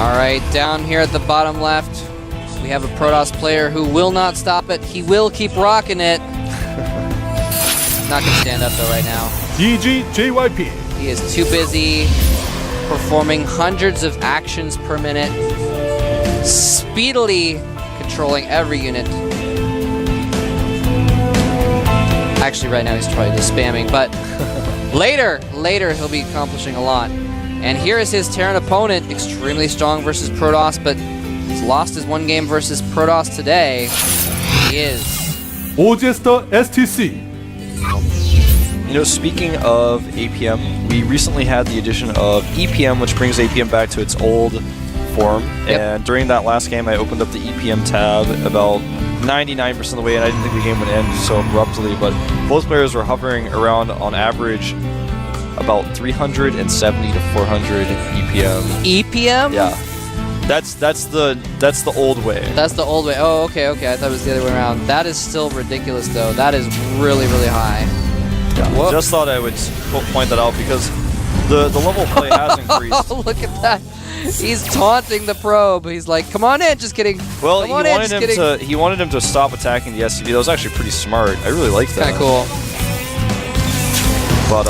All right, down here at the bottom left, we have a Protoss player who will not stop it. He will keep rocking it. Not gonna stand up though right now. JYP. He is too busy performing hundreds of actions per minute, speedily controlling every unit. Actually, right now he's probably just spamming, but later he'll be accomplishing a lot. And here is his Terran opponent, extremely strong versus Protoss, but he's lost his one game versus Protoss today. He is. StarCraft You know, speaking of APM, we recently had the addition of EPM, which brings APM back to its old form. Yep. And during that last game, I opened up the EPM tab about 99% of the way, and I didn't think the game would end so abruptly, but both players were hovering around, on average, about 370 to 400 EPM. EPM? Yeah. That's the old way. That's the old way. Oh, okay. I thought it was the other way around. That is still ridiculous, though. That is really, really high. Yeah. Just thought I would point that out because the level of play has increased. Oh, look at that. He's taunting the probe. He's like, come on in, just kidding. Well, he wanted him to stop attacking the SCV. That was actually pretty smart. I really liked that. Kind of cool. But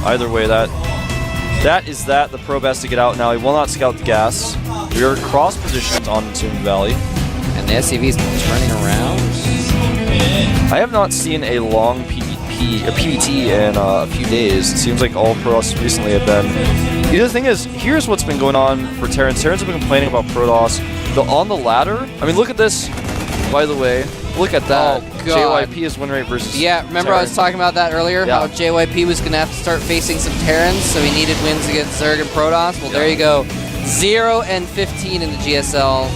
either way, that is that. The probe has to get out now. He will not scout the gas. We are cross positioned on Tomb Valley. And the SCV's turning around. I have not seen a long PvT in a few days. It seems like all Protoss recently have been. The other thing is, here's what's been going on for Terrans. Terrans have been complaining about Protoss. On the ladder, I mean, look at this, by the way. Look at that. Oh, God. JYP is win rate versus Yeah, remember Terran. I was talking about that earlier? Yeah. How JYP was going to have to start facing some Terrans, so he needed wins against Zerg and Protoss. Well, there you go. 0 and 15 in the GSL.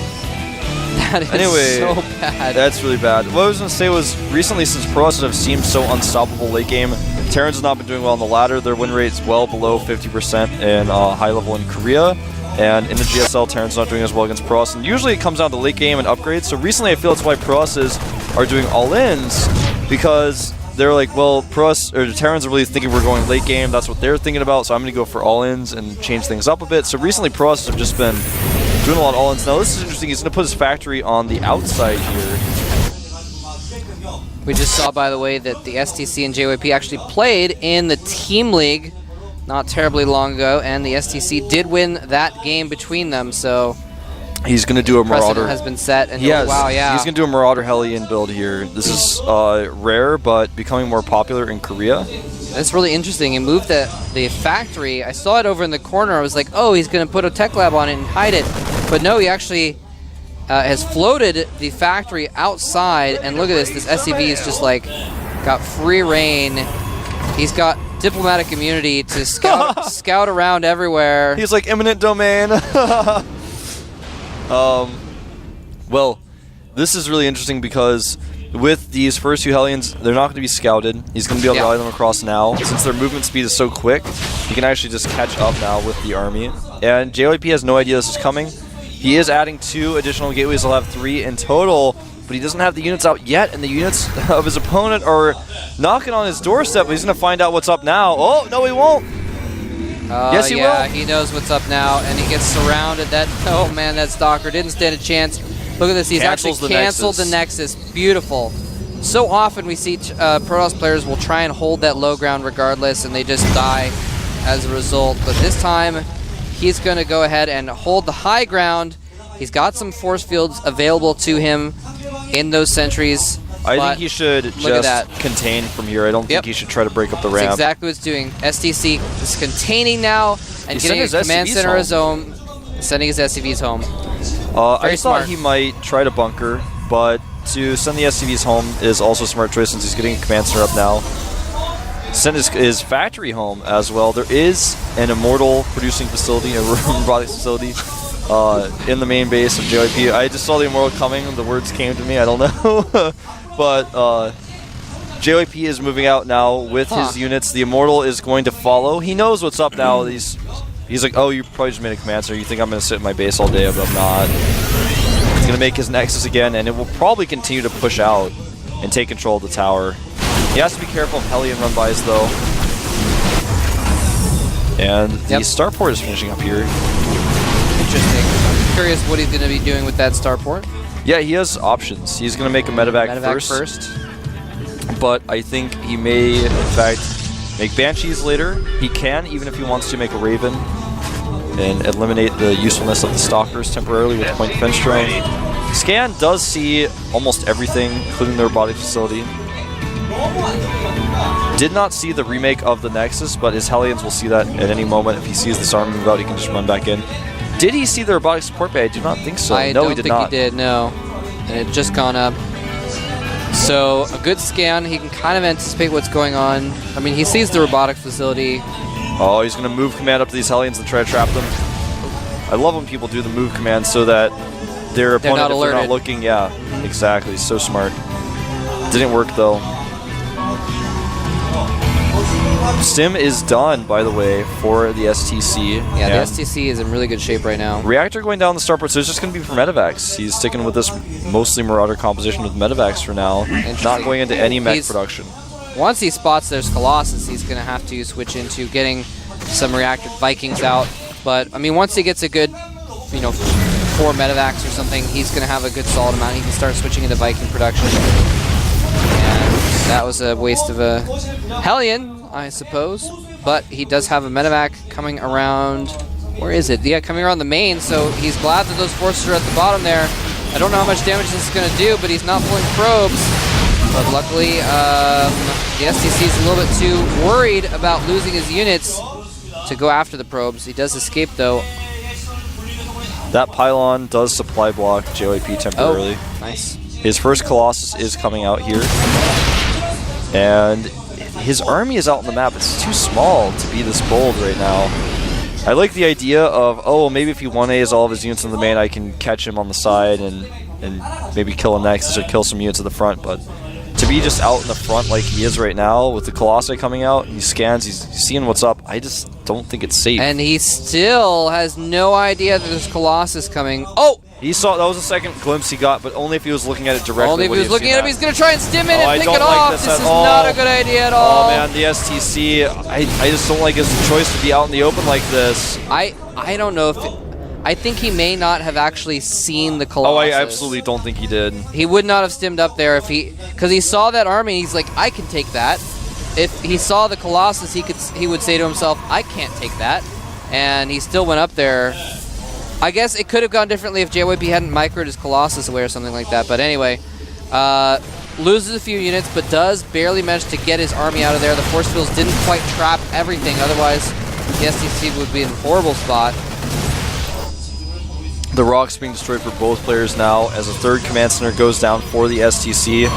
That is so bad. That's really bad. What I was going to say was, recently since Protoss have seemed so unstoppable late game, Terrans have not been doing well on the ladder. Their win rate is well below 50% in high level in Korea. And in the GSL, Terrans not doing as well against Protoss. And usually it comes down to late game and upgrades. So recently I feel that's why Protosses are doing all-ins, because they're like, well, the Terrans are really thinking we're going late game. That's what they're thinking about. So I'm going to go for all-ins and change things up a bit. So recently Protosses have just been doing a lot of all-ins. Now this is interesting. He's going to put his factory on the outside here. We just saw, by the way, that the STC and JYP actually played in the Team League not terribly long ago, and the STC did win that game between them, so he's going to do a Marauder. Precedent has been set, and wow, yeah. He's going to do a Marauder Hellion build here. This is rare, but becoming more popular in Korea. That's really interesting. He moved the factory. I saw it over in the corner. I was like, oh, he's going to put a tech lab on it and hide it. But no, he actually has floated the factory outside, and look at this. This SCV is just like got free reign. He's got diplomatic immunity to scout around everywhere. He's like eminent domain. Well, this is really interesting because with these first two Hellions, they're not going to be scouted. He's going to be able to rally them across now. Since their movement speed is so quick, he can actually just catch up now with the army. And JYP has no idea this is coming. He is adding 2 additional gateways. He'll have 3 in total, but he doesn't have the units out yet, and the units of his opponent are knocking on his doorstep. He's going to find out what's up now. Oh, no, he won't. Yes, he will. Yeah, he knows what's up now, and he gets surrounded. Oh man, that Stalker didn't stand a chance. Look at this. He's actually canceled the Nexus. Beautiful. So often we see Protoss players will try and hold that low ground regardless, and they just die as a result. But this time, he's going to go ahead and hold the high ground. He's got some force fields available to him in those sentries. I think he should just contain from here. I don't think he should try to break up the ramp. That's exactly what it's doing. STC is containing now and getting his command center his own, sending his SCVs home. I thought he might try to bunker, but to send the SCVs home is also a smart choice since he's getting a command center up now. Send his factory home as well. There is an Immortal producing facility, a robotics facility, in the main base of JYP. I just saw the Immortal coming and the words came to me. I don't know. But JYP is moving out now with his units. The Immortal is going to follow. He knows what's up now. He's like, oh, you probably just made a command center. You think I'm going to sit in my base all day, but I'm not. He's going to make his Nexus again, and it will probably continue to push out and take control of the tower. He has to be careful of Hellion run-bys, though. And the starport is finishing up here. Interesting. I'm curious what he's going to be doing with that starport. Yeah, he has options. He's going to make a medevac first. But I think he may, in fact, make Banshees later. He can, even if he wants to, make a Raven and eliminate the usefulness of the Stalkers temporarily with point defense drone. Scan does see almost everything, including the robotic facility. Did not see the remake of the Nexus, but his Hellions will see that at any moment. If he sees this army move out, he can just run back in. Did he see the robotic support bay? I do not think so. I don't think he did, no. And it had just gone up. So a good scan, he can kind of anticipate what's going on. I mean, he sees the robotic facility. Oh, he's going to move command up to these Hellions and try to trap them. I love when people do the move command so that their opponent, if they're not looking, yeah, exactly, so smart. Didn't work though. Sim is done, by the way, for the STC. Yeah, the STC is in really good shape right now. Reactor going down the starport, so it's just going to be for medevacs. He's sticking with this mostly Marauder composition with medevacs for now, not going into any mech production. Once he spots there's Colossus, he's going to have to switch into getting some reactor Vikings out. But, I mean, once he gets a good, 4 medevacs or something, he's going to have a good solid amount. He can start switching into Viking production. And that was a waste of a Hellion, I suppose, but he does have a medevac coming around. Where is it? Yeah, coming around the main, so he's glad that those forces are at the bottom there. I don't know how much damage this is going to do, but he's not pulling probes. But luckily, the STC is a little bit too worried about losing his units to go after the probes. He does escape, though. That pylon does supply block JYP temporarily. Oh, nice. His first Colossus is coming out here. And his army is out on the map. It's too small to be this bold right now. I like the idea of, oh, maybe if he 1A's all of his units in the main, I can catch him on the side and maybe kill a Nexus or kill some units at the front. But to be just out in the front like he is right now with the Colossi coming out, he scans, he's seeing what's up. I just don't think it's safe. And he still has no idea that there's Colossus coming. Oh! He saw, that was the second glimpse he got, but only if he was looking at it directly. Only if he was looking at it, he's going to try and stim it and pick it off. This is not a good idea at all. Oh man, the STC, I just don't like his choice to be out in the open like this. I don't know if, I think he may not have actually seen the Colossus. Oh, I absolutely don't think he did. He would not have stimmed up there if because he saw that army, and he's like, I can take that. If he saw the Colossus, he would say to himself, I can't take that. And he still went up there. I guess it could have gone differently if JYP hadn't microed his Colossus away or something like that. But anyway, loses a few units, but does barely manage to get his army out of there. The force fields didn't quite trap everything. Otherwise, the STC would be in a horrible spot. The Rock's being destroyed for both players now as a third command center goes down for the STC.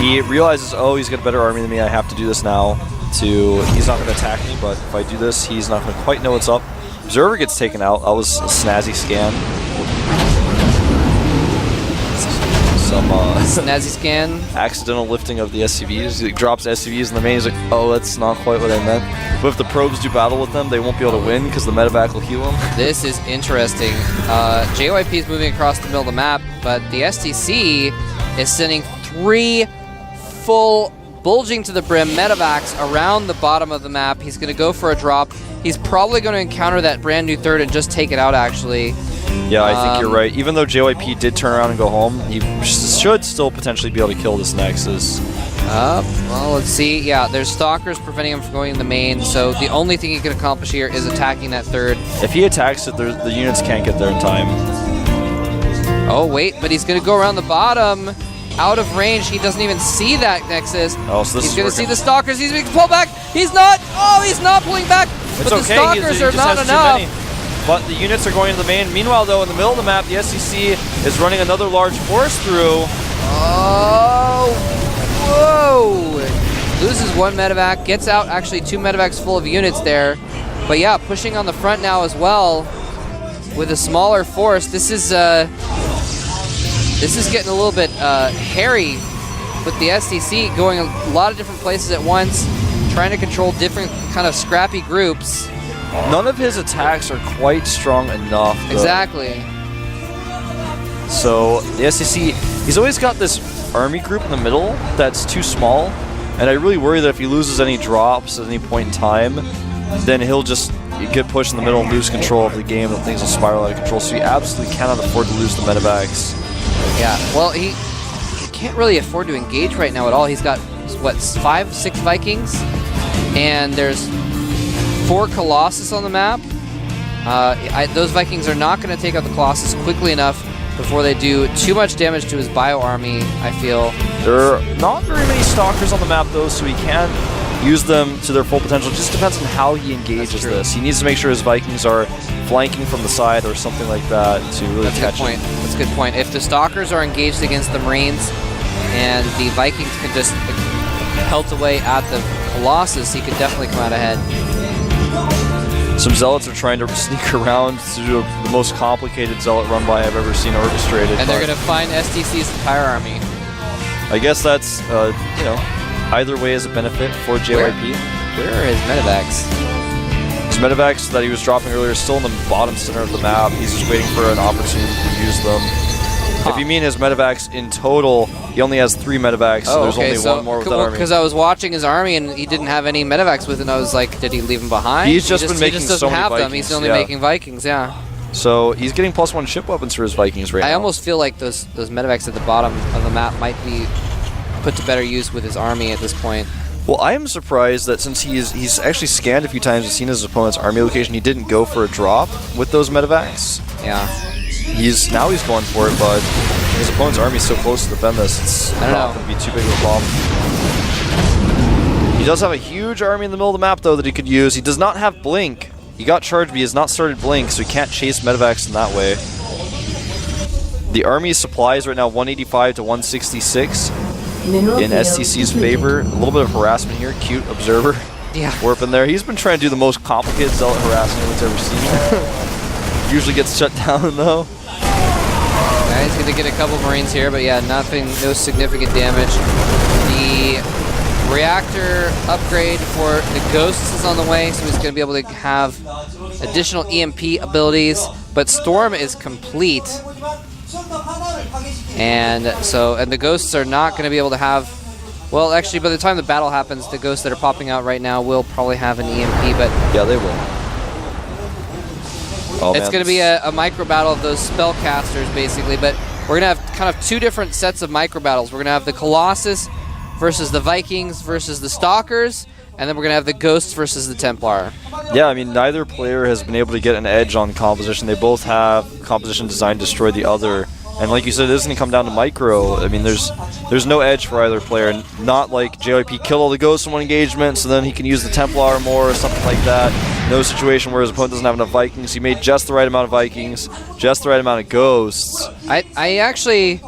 He realizes, oh, he's got a better army than me. I have to do this now. He's not going to attack me, but if I do this, he's not going to quite know what's up. Observer gets taken out. That was a snazzy scan. Snazzy scan. Accidental lifting of the SCVs. He drops SCVs in the main. He's like, oh, that's not quite what I meant. But if the probes do battle with them, they won't be able to win because the medevac will heal them. This is interesting. JYP is moving across the middle of the map, but the STC is sending 3 full bulging to the brim medevacs around the bottom of the map. He's going to go for a drop. He's probably going to encounter that brand new third and just take it out, actually. Yeah, I think you're right. Even though JYP did turn around and go home, he should still potentially be able to kill this Nexus. Well, let's see. Yeah, there's Stalkers preventing him from going in the main, so the only thing he can accomplish here is attacking that third. If he attacks it, the units can't get there in time. Oh, wait, but he's going to go around the bottom. Out of range, he doesn't even see that Nexus. Oh, so he's going to see the Stalkers. He's going to pull back. He's not. Oh, he's not pulling back. It's but okay. The Stalkers are not enough. But the units are going to the main. Meanwhile, though, in the middle of the map, the STC is running another large force through. Oh, whoa. Loses 1 medevac. Gets out actually 2 medevacs full of units there. But yeah, pushing on the front now as well with a smaller force. This is getting a little bit hairy with the STC going a lot of different places at once, trying to control different kind of scrappy groups. None of his attacks are quite strong enough, though. Exactly. So the STC, he's always got this army group in the middle that's too small, and I really worry that if he loses any drops at any point in time, then he'll just you get pushed in the middle and lose control of the game, and things will spiral out of control. So he absolutely cannot afford to lose the medevacs. Yeah, well, he can't really afford to engage right now at all. He's got, what, 5, 6 Vikings? And there's 4 Colossus on the map. Those Vikings are not going to take out the Colossus quickly enough before they do too much damage to his bio army, I feel. There are not very many Stalkers on the map, though, so he can't use them to their full potential. It just depends on how he engages this. He needs to make sure his Vikings are flanking from the side or something like that to really catch him. That's a good point. If the Stalkers are engaged against the Marines and the Vikings can just pelt away at the Colossus, he could definitely come out ahead. Some Zealots are trying to sneak around to do the most complicated Zealot run by I've ever seen orchestrated. And they're going to find STC's entire army. I guess that's, you know, either way is a benefit for JYP. Where are his medevacs? His medevacs that he was dropping earlier are still in the bottom center of the map. He's just waiting for an opportunity to use them. If you mean his medevacs in total, he only has 3 medevacs, so there's only one more with that army. Because I was watching his army and he didn't have any medevacs with it, and I was like, did he leave them behind? He's just been making so many Vikings. He's only making Vikings, yeah. So he's getting +1 ship weapons for his Vikings right now. I almost feel like those medevacs at the bottom of the map might be put to better use with his army at this point. Well, I am surprised that since he's actually scanned a few times and seen his opponent's army location, he didn't go for a drop with those medevacs. Yeah. Now he's going for it, but his opponent's army is so close to defend this, it's not going to be too big of a problem. He does have a huge army in the middle of the map, though, that he could use. He does not have Blink. He got charged, but he has not started Blink, so he can't chase medevacs in that way. The army's supplies right now 185 to 166 in STC's favor. A little bit of harassment here. Cute observer. Yeah. Warping there. He's been trying to do the most complicated Zealot harassment anyone's ever seen. Usually gets shut down, though. Yeah, he's going to get a couple Marines here, but yeah, no significant damage. The reactor upgrade for the Ghosts is on the way, so he's going to be able to have additional EMP abilities, but Storm is complete. And the Ghosts are not going to be able to have, well, actually, by the time the battle happens, the Ghosts that are popping out right now will probably have an EMP, but... Yeah, they will. Oh, it's going to be a micro battle of those spellcasters, basically, but we're going to have kind of 2 different sets of micro battles. We're going to have the Colossus versus the Vikings versus the Stalkers, and then we're going to have the Ghosts versus the Templar. Yeah, I mean, neither player has been able to get an edge on composition. They both have composition designed to destroy the other. And like you said, this is going to come down to micro. I mean, there's no edge for either player. Not like JYP kill all the Ghosts in one engagement, so then he can use the Templar more or something like that. No situation where his opponent doesn't have enough Vikings. He made just the right amount of Vikings, just the right amount of Ghosts. I actually...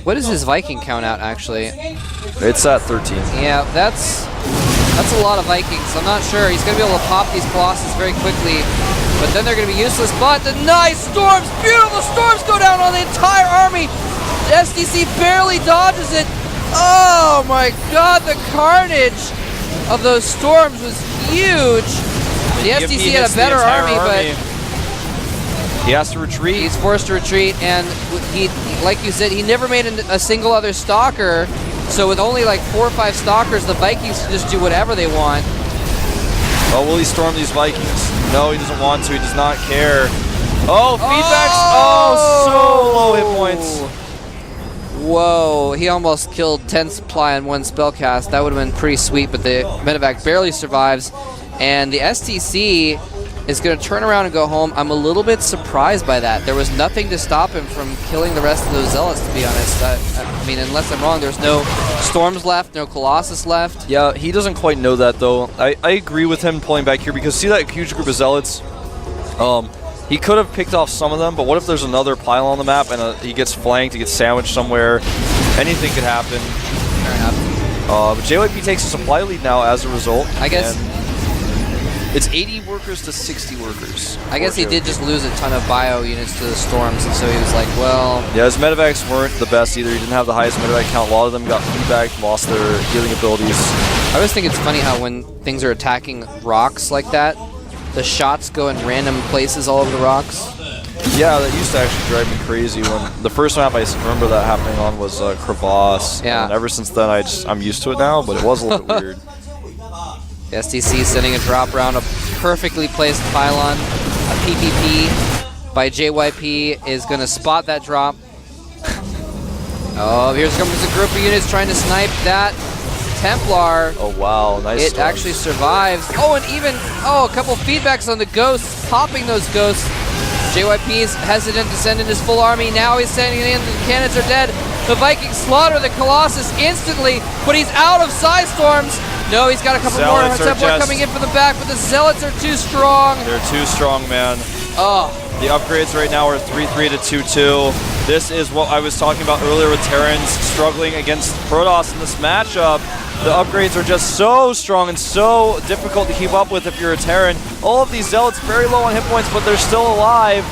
What is his Viking count out, actually? It's at 13. Yeah, that's a lot of Vikings. I'm not sure. He's going to be able to pop these Colossus very quickly, but then they're going to be useless. But the nice storms, beautiful storms go down on the entire army. The STC barely dodges it. Oh my god, the carnage of those storms was huge. The STC had a better army, but he has to retreat. He's forced to retreat, and he, like you said, he never made a single other Stalker. So with only like 4 or 5 Stalkers, the Vikings can just do whatever they want. Oh, will he storm these Vikings? No, he doesn't want to. He does not care. Oh, feedbacks. Oh, so low hit points. Whoa, he almost killed 10 supply on 1 spellcast. That would have been pretty sweet, but the medevac barely survives. And the STC is going to turn around and go home. I'm a little bit surprised by that. There was nothing to stop him from killing the rest of those Zealots, to be honest. I mean, unless I'm wrong, there's no Storms left, no Colossus left. Yeah, he doesn't quite know that, though. I agree with him pulling back here, because see that huge group of Zealots? He could have picked off some of them, but what if there's another pile on the map and he gets flanked, he gets sandwiched somewhere? Anything could happen. Fair enough. But JYP takes a supply lead now as a result. I guess... It's 80 workers to 60 workers. I guess he did just lose a ton of bio units to the Storms, and so he was like, well... Yeah, his medevacs weren't the best either. He didn't have the highest medevac count. A lot of them got feedback, lost their healing abilities. I always think it's funny how when things are attacking rocks like that, the shots go in random places all over the rocks. Yeah, that used to actually drive me crazy. When the first map I remember that happening on was Crevasse. Yeah. And ever since then, I'm used to it now, but it was a little bit weird. The STC sending a drop round, a perfectly placed pylon. A PPP by JYP is going to spot that drop. Oh, here's comes a group of units trying to snipe that Templar. Oh, wow. Nice. It actually survives. Oh, and even, a couple feedbacks on the ghosts, popping those ghosts. JYP is hesitant to send in his full army. Now he's sending it in. The cannons are dead. The Vikings slaughter the Colossus instantly, but he's out of Psystorms. No, he's got a couple more Templar coming in from the back, but the Zealots are too strong. They're too strong, man. Oh. The upgrades right now are 3-3 to 2-2. This is what I was talking about earlier with Terrans struggling against Protoss in this matchup. The upgrades are just so strong and so difficult to keep up with if you're a Terran. All of these Zealots very low on hit points, but they're still alive.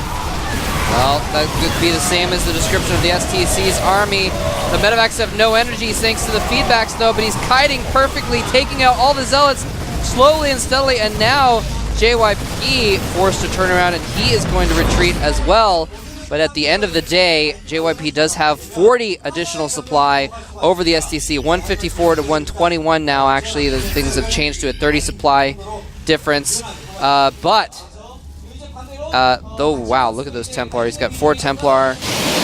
Well, that could be the same as the description of the STC's army. The medevacs have no energy thanks to the feedbacks, though, but he's kiting perfectly, taking out all the Zealots slowly and steadily, and now JYP forced to turn around, and he is going to retreat as well. But at the end of the day, JYP does have 40 additional supply over the STC, 154 to 121 now, actually. The things have changed to a 30 supply difference. Though, wow, look at those Templar. He's got 4 Templar.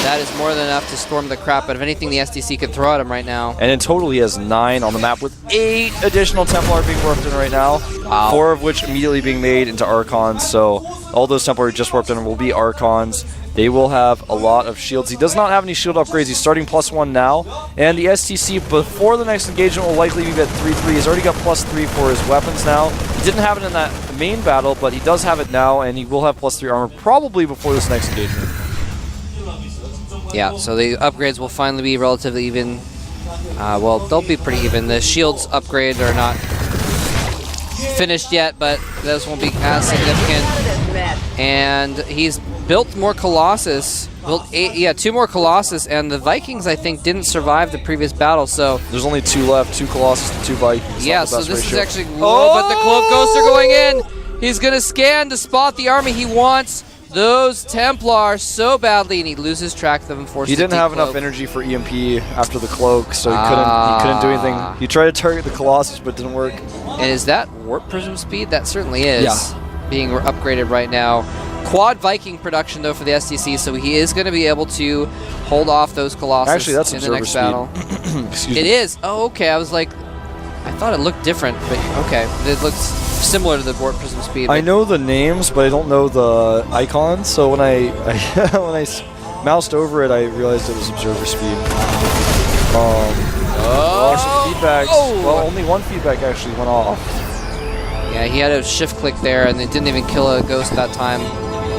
That is more than enough to storm the crap out of anything the STC could throw at him right now. And in total, he has 9 on the map with 8 additional Templar being warped in right now. Wow. 4 of which immediately being made into Archons. So all those Templar just warped in will be Archons. They will have a lot of shields. He does not have any shield upgrades. He's starting +1 now. And the STC, before the next engagement, will likely be at 3-3. He's already got +3 for his weapons now. He didn't have it in that main battle, but he does have it now, and he will have +3 armor probably before this next engagement. Yeah, so the upgrades will finally be relatively even. Well, they'll be pretty even. The shields upgrade are not finished yet, but those won't be as significant. And he's built more Colossus. Built 2 more Colossus, and the Vikings, I think, didn't survive the previous battle, so... There's only 2 left, 2 Colossus and 2 Vikings. Yeah, so this is actually... Whoa, but the Cloak Ghosts are going in! He's going to scan to spot the army he wants. Those Templar so badly, and he loses track of them and forces. He didn't have enough energy for EMP after the cloak, so he couldn't do anything. He tried to target the Colossus, but it didn't work. And is that warp prism speed? That certainly is. Yeah. Being upgraded right now. Quad Viking production though for the STC, so he is going to be able to hold off those Colossus. Actually, that's in the next battle. Excuse me. It is. Oh, okay. I was like, I thought it looked different, but okay, it looks similar to the warp prism speed. I know the names, but I don't know the icons. So when I when I moused over it, I realized it was observer speed. Some feedbacks. Well, only one feedback actually went off. Yeah, he had a shift click there, and it didn't even kill a ghost that time,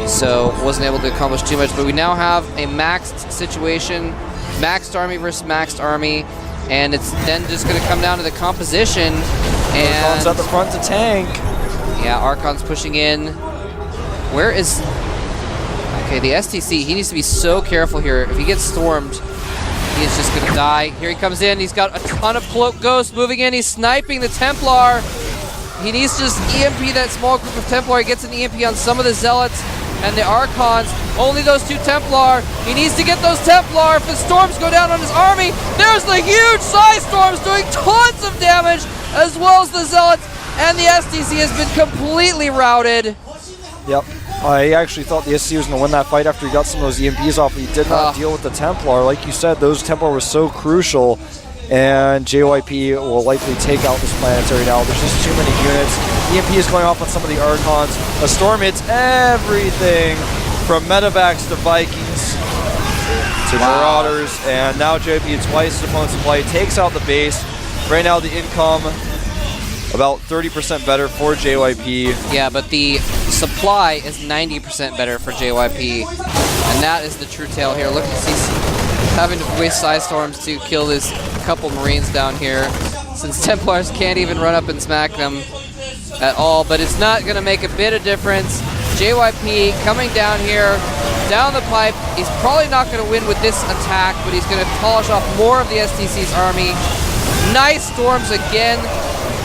so wasn't able to accomplish too much. But we now have a maxed situation, maxed army versus maxed army, and it's then just going to come down to the composition. And Archon's at the front to tank. Yeah, Archon's pushing in. Where is... Okay, the STC, he needs to be so careful here. If he gets stormed, he is just going to die. Here he comes in. He's got a ton of Cloak Ghosts moving in. He's sniping the Templar. He needs to just EMP that small group of Templar. He gets an EMP on some of the Zealots and the Archons. Only those 2 Templar. He needs to get those Templar. If the storms go down on his army, there's the huge Psystorms doing tons of damage, as well as the Zealots. And the STC has been completely routed. Yep. I actually thought the STC was going to win that fight after he got some of those EMPs off, but he did not deal with the Templar. Like you said, those Templar were so crucial. And JYP will likely take out this planetary now. There's just too many units. EMP is going off on some of the Archons. A storm hits everything from medevacs to Vikings to Marauders. And now JYP hits twice his opponent's supply, takes out the base. Right now the income about 30% better for JYP. Yeah, but the supply is 90% better for JYP. And that is the true tale here. Look at he's having to waste Psystorms to kill this couple Marines down here, since Templars can't even run up and smack them at all. But it's not going to make a bit of difference. JYP coming down here, down the pipe. He's probably not going to win with this attack, but he's going to polish off more of the STC's army. Nice storms again.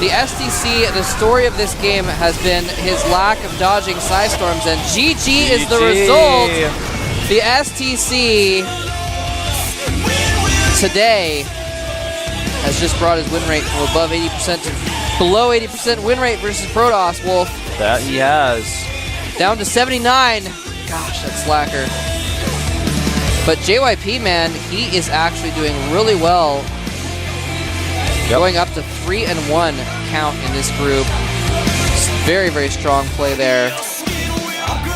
The STC, the story of this game has been his lack of dodging Psystorms, and GG is the result. The STC today has just brought his win rate from above 80% to below 80% win rate versus Protoss, Wolf. That he has. Down to 79. Gosh, that's slacker. But JYP, man, he is actually doing really well. Yep. Going up to 3-1 count in this group. Very, very strong play there.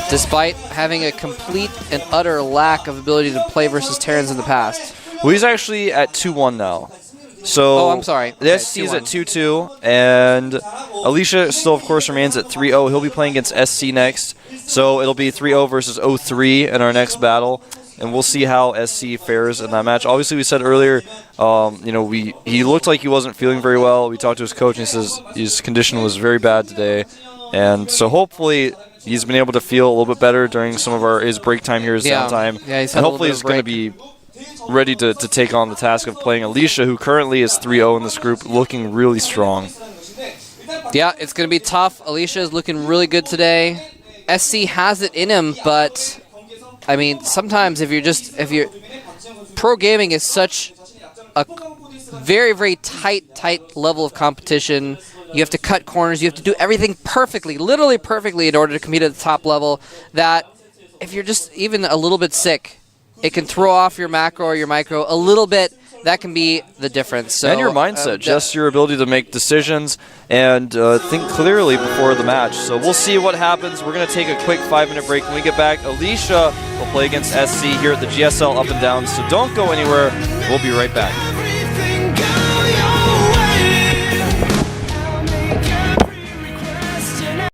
Despite having a complete and utter lack of ability to play versus Terrans in the past. Well, he's actually at 2-1 now. So oh, I'm sorry. The SC is at 2-2, and Alicia still, of course, remains at 3-0. He'll be playing against SC next, so it'll be 3-0 versus 0-3 in our next battle, and we'll see how SC fares in that match. Obviously, we said earlier, you know, he looked like he wasn't feeling very well. We talked to his coach, and he says his condition was very bad today, and so hopefully he's been able to feel a little bit better during some of his break time here, his downtime, yeah, and hopefully he's going to be ready to take on the task of playing Alicia, who currently is 3-0 in this group, looking really strong. Yeah, it's going to be tough. Alicia is looking really good today. SC has it in him, but I mean, sometimes if you're pro gaming is such a very, very tight level of competition. You have to cut corners. You have to do everything perfectly, literally perfectly, in order to compete at the top level. That if you're just even a little bit sick, it can throw off your macro or your micro a little bit. That can be the difference. So, and your mindset, just your ability to make decisions and think clearly before the match. So we'll see what happens. We're going to take a quick 5-minute break. When we get back, Alicia will play against SC here at the GSL Up and Down. So don't go anywhere. We'll be right back.